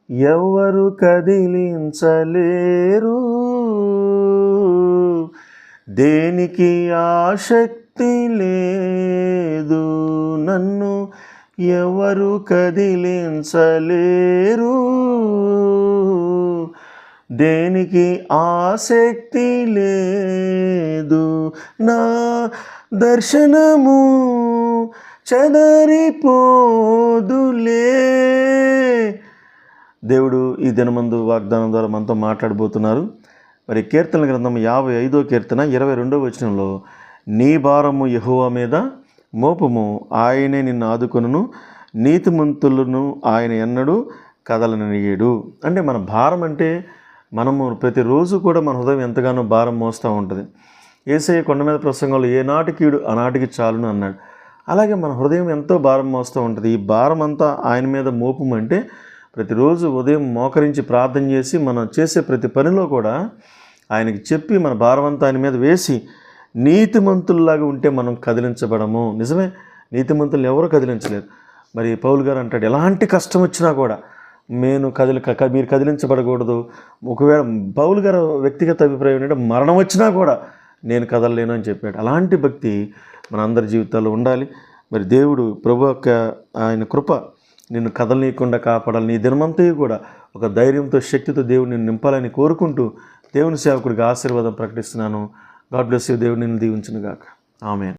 ఎవరు కదిలించలేరు, దేనికి ఆసక్తి లేదు. నన్ను ఎవరు కదిలించలేరు, దేనికి ఆసక్తి లేదు. నా దర్శనము చెదరిపోదులే. దేవుడు ఈ దినమందు వాగ్దానం ద్వారా మనతో మాట్లాడబోతున్నారు. మరి కీర్తనల గ్రంథం 55వ కీర్తన 22వ వచనంలో, నీ భారము యెహోవా మీద మోపము, ఆయనే నిన్ను ఆదుకొనును, నీతిమంతులను ఆయన ఎన్నడూ కదలనీయడు. అంటే మన భారం అంటే మనము ప్రతిరోజు కూడా మన హృదయం ఎంతగానో భారం మోస్తూ ఉంటుంది. యేసయ్య కొండ మీద ప్రసంగంలో ఏనాటికీడు ఆనాటికి చాలును అన్నాడు. అలాగే మన హృదయం ఎంతో భారం మోస్తూ ఉంటుంది. ఈ భారం అంతా ఆయన మీద మోపమంటే ప్రతిరోజు ఉదయం మోకరించి ప్రార్థన చేసి మనం చేసే ప్రతి పనిలో కూడా ఆయనకి చెప్పి మన భారం అంతా ఆయన మీద వేసి నీతిమంతుల్లాగా ఉంటే మనం కదిలించబడము. నిజమే, నీతిమంతులను ఎవరు కదిలించలేరు. మరి పౌలు గారు అంటాడు, ఎలాంటి కష్టం వచ్చినా కూడా మీరు కదిలించబడకూడదు. ఒకవేళ పౌలు గారు వ్యక్తిగత అభిప్రాయం ఏంటంటే మరణం వచ్చినా కూడా నేను కదలలేను అని చెప్పాడు. అలాంటి భక్తి మన అందరి జీవితాల్లో ఉండాలి. మరి దేవుడు ప్రభు యొక్క ఆయన కృప నిన్ను కదలనీయకుండా కాపాడాలి. నీ దినమంతా కూడా ఒక ధైర్యంతో, శక్తితో దేవుడు నిన్ను నింపాలని కోరుకుంటూ దేవుని సేవకుడికి ఆశీర్వాదం ప్రకటిస్తున్నాను. God bless you. దేవుడు నిన్ను దీవించును గాక. ఆమేన్.